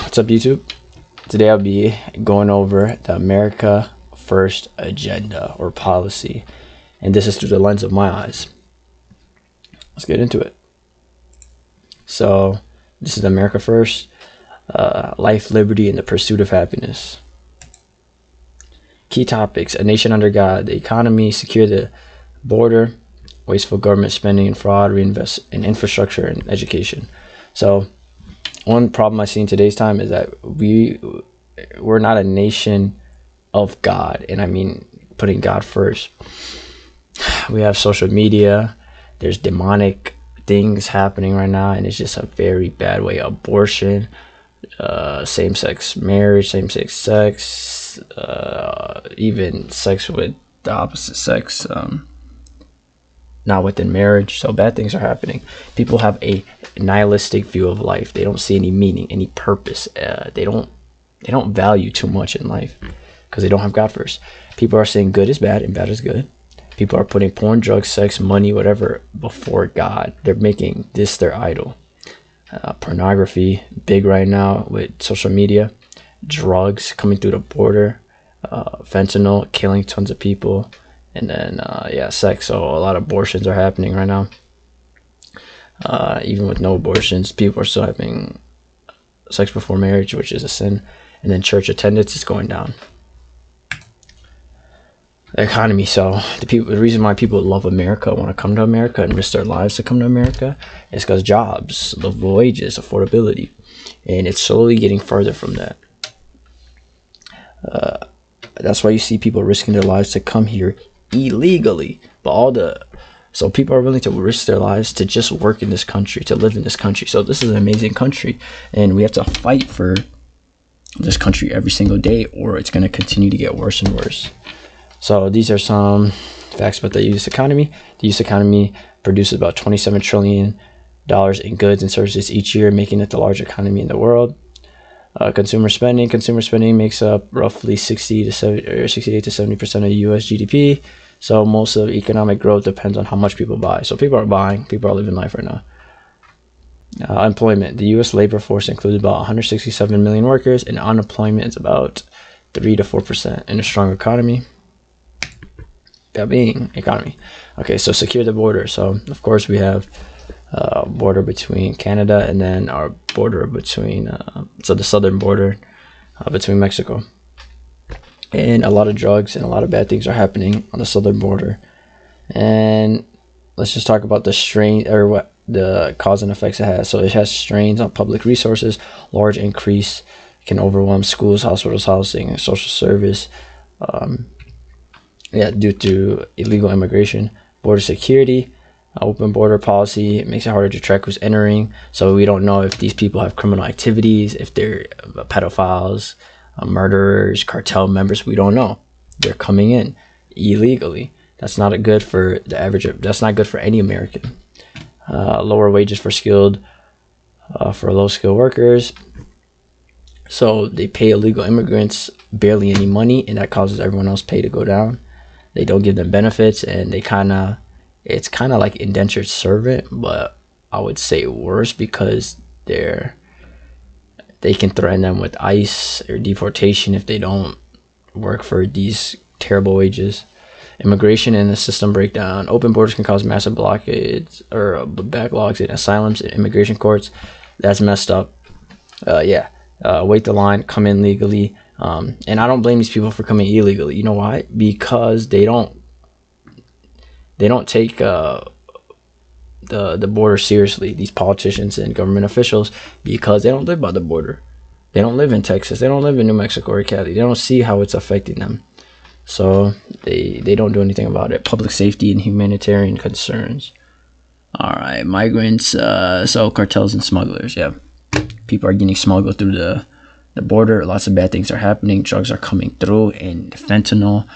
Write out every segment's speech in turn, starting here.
What's up, YouTube? Today I'll be going over the America First agenda or policy, and this is through the lens of my eyes. Let's get into it. So this is America First, life, liberty, and the pursuit of happiness. Key topics: a nation under God, the economy, secure the border, wasteful government spending and fraud, reinvest in infrastructure and education. So one problem I see in today's time is that we're not a nation of God, and I mean putting God first. We have social media, there's demonic things happening right now, and it's just a very bad way. Abortion, same-sex marriage, same-sex sex, even sex with the opposite sex, not within marriage. So bad things are happening. People have a nihilistic view of life. They don't see any meaning, any purpose. They don't value too much in life because they don't have God first. People are saying good is bad and bad is good. People are putting porn, drugs, sex, money, whatever before God. They're making this their idol. Pornography, big right now with social media. Drugs coming through the border. Fentanyl, killing tons of people. And then, sex. So a lot of abortions are happening right now. Even with no abortions, people are still having sex before marriage, which is a sin. And then church attendance is going down. The economy. So the reason why people love America, want to come to America and risk their lives to come to America is because jobs, livable wages, affordability. And it's slowly getting further from that. That's why you see people risking their lives to come here illegally. So people are willing to risk their lives to just work in this country, to live in this country. So this is an amazing country, and we have to fight for this country every single day, or it's going to continue to get worse and worse. So these are some facts about the U.S. economy. The U.S. economy produces about $27 trillion in goods and services each year, making it the largest economy in the world. Consumer spending makes up roughly 68 to 70% of U.S. GDP. So most of economic growth depends on how much people buy. So people are buying, people are living life right now. Employment. The U.S. labor force includes about 167 million workers, and unemployment is about 3 to 4% in a strong economy. That being economy. Okay, so secure the border. So of course we have border between Canada, and then our border between the southern border between Mexico. And a lot of drugs and a lot of bad things are happening on the southern border. And let's just talk about the strain, or what the cause and effects it has. So it has strains on public resources. Large increase can overwhelm schools, hospitals, housing, and social service. Due to illegal immigration. Border security. Open border policy, it makes it harder to track who's entering, so we don't know if these people have criminal activities, if they're pedophiles, murderers, cartel members. We don't know. They're coming in illegally. That's not good for the average. That's not good for any American. Lower wages for low skilled workers. So they pay illegal immigrants barely any money, and that causes everyone else pay to go down. They don't give them benefits, and it's kind of like indentured servant, but I would say worse, because they can threaten them with ICE or deportation if they don't work for these terrible wages. Immigration and the system breakdown. Open borders can cause massive blockades or backlogs in asylums and immigration courts. That's messed up. Wait the line, come in legally. And I don't blame these people for coming illegally. You know why? Because they don't take the border seriously, these politicians and government officials, because they don't live by the border. They don't live in Texas. They don't live in New Mexico or Cali. They don't see how it's affecting them. So they don't do anything about it. Public safety and humanitarian concerns. All right, migrants, so cartels and smugglers. Yeah, people are getting smuggled through the border. Lots of bad things are happening. Drugs are coming through, and fentanyl.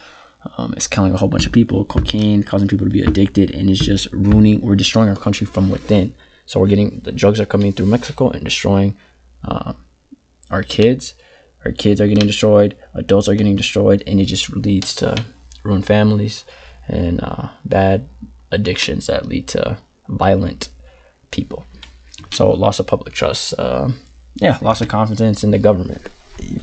It's killing a whole bunch of people. Cocaine, causing people to be addicted, and it's just we're destroying our country from within. So the drugs are coming through Mexico and destroying our kids. Our kids are getting destroyed. Adults are getting destroyed, and it just leads to ruined families and bad addictions that lead to violent people. So loss of public trust. yeah, loss of confidence in the government.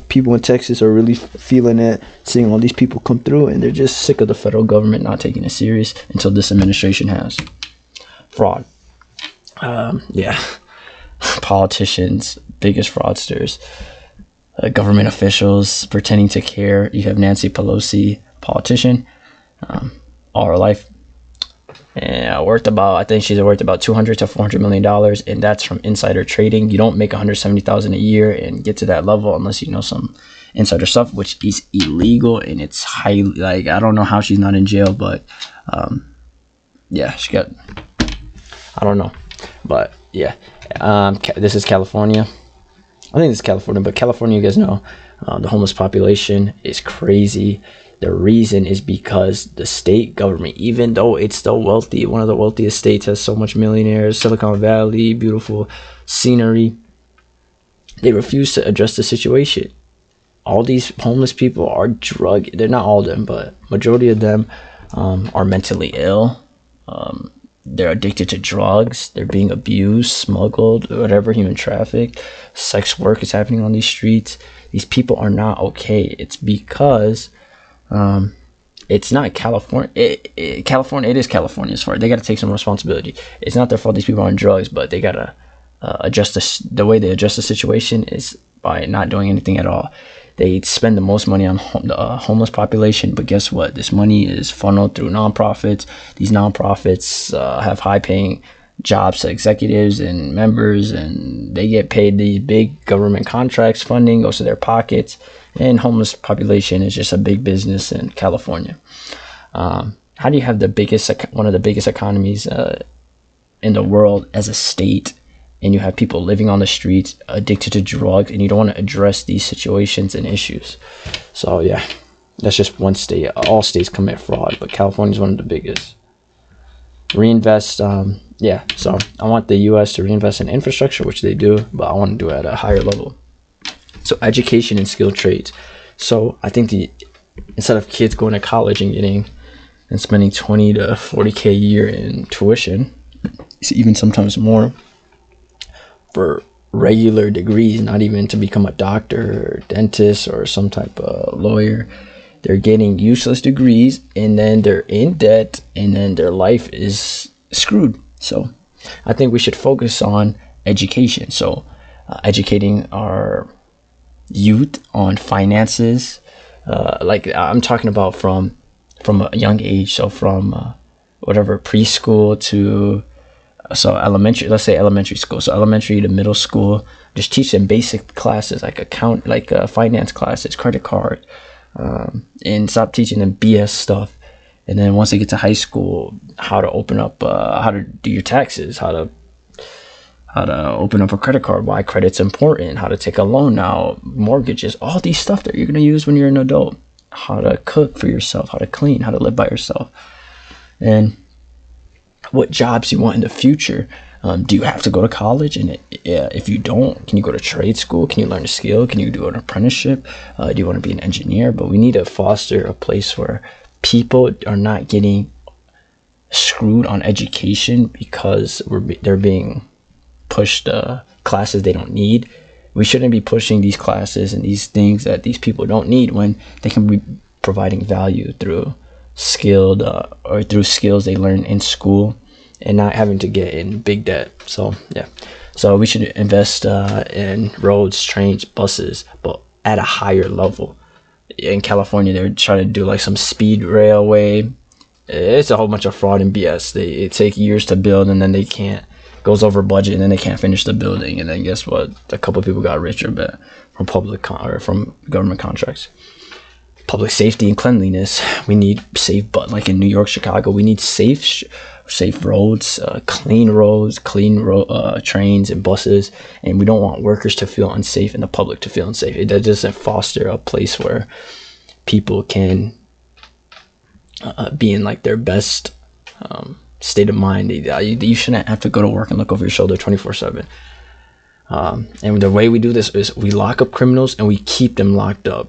People in Texas are really feeling it, seeing all these people come through, and they're just sick of the federal government not taking it serious until this administration has. Fraud. Yeah. Politicians, biggest fraudsters, government officials pretending to care. You have Nancy Pelosi, politician, all her life. And I think she's worth about $200 to $400 million, and that's from insider trading. You don't make $170,000 a year and get to that level unless you know some insider stuff, which is illegal, and it's highly, like, I don't know how she's not in jail, but yeah, she got, I don't know, but yeah, this is California. I think this is California, but California, you guys know, the homeless population is crazy. The reason is because the state government, even though it's still wealthy, one of the wealthiest states, has so much millionaires, Silicon Valley, beautiful scenery, they refuse to address the situation. All these homeless people are they're not all of them, but majority of them are mentally ill. They're addicted to drugs. They're being abused, smuggled, whatever, human trafficked. Sex work is happening on these streets. These people are not okay. It's because it's not California. California, it is California's fault. They got to take some responsibility. It's not their fault these people are on drugs, but they got to adjust the way they adjust the situation is by not doing anything at all. They spend the most money on the homeless population, but guess what? This money is funneled through nonprofits. These nonprofits have high-paying jobs to executives and members, and they get paid these big government contracts. Funding goes to their pockets, and homeless population is just a big business in California. How do you have one of the biggest economies in the world as a state, and you have people living on the streets addicted to drugs, and you don't want to address these situations and issues? So yeah, that's just one state. All states commit fraud, but California is one of the biggest. Reinvest. Yeah, so I want the U.S. to reinvest in infrastructure, which they do, but I want to do it at a higher level. So education and skilled trades. So I think instead of kids going to college and spending 20 to 40K a year in tuition, even sometimes more, for regular degrees, not even to become a doctor or dentist or some type of lawyer, they're getting useless degrees, and then they're in debt, and then their life is screwed. So I think we should focus on education. So educating our youth on finances, like I'm talking about from a young age. So from whatever preschool to elementary, let's say elementary school. So elementary to middle school, just teach them basic classes like finance classes, credit card, and stop teaching them BS stuff. And then once they get to high school, how to open up, how to do your taxes, how to open up a credit card, why credit's important, how to take a loan now, mortgages, all these stuff that you're going to use when you're an adult, how to cook for yourself, how to clean, how to live by yourself, and what jobs you want in the future. Do you have to go to college? And if you don't, can you go to trade school? Can you learn a skill? Can you do an apprenticeship? Do you want to be an engineer? But we need to foster a place where people are not getting screwed on education because they're being pushed classes they don't need. We shouldn't be pushing these classes and these things that these people don't need when they can be providing value through skilled or through skills they learn in school, and not having to get in big debt. So yeah, so we should invest in roads, trains, buses, but at a higher level. In California, they're trying to do like some speed railway. It's a whole bunch of fraud and BS. It take years to build, and then goes over budget, and then they can't finish the building, and then guess what? A couple of people got richer, but from government contracts. Public safety and cleanliness. We need safe, but like in New York, Chicago, we need safe roads, clean roads, trains and buses, and we don't want workers to feel unsafe and the public to feel unsafe. That doesn't foster a place where people can be in like their best state of mind. You shouldn't have to go to work and look over your shoulder 24/7. And the way we do this is we lock up criminals and we keep them locked up.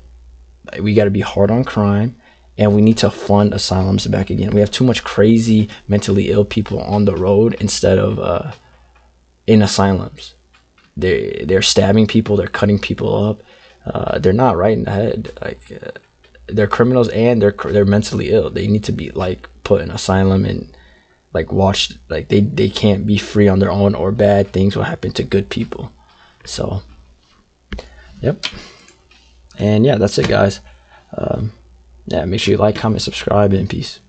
We got to be hard on crime, and we need to fund asylums back again. We have too much crazy mentally ill people on the road instead of in asylums. they're stabbing people, they're cutting people up. They're not right in the head. Like they're criminals, and they're mentally ill. They need to be like put in asylum and like watched. Like they can't be free on their own, or bad things will happen to good people. So yep. And yeah, that's it, guys. Yeah, make sure you like, comment, subscribe, and peace.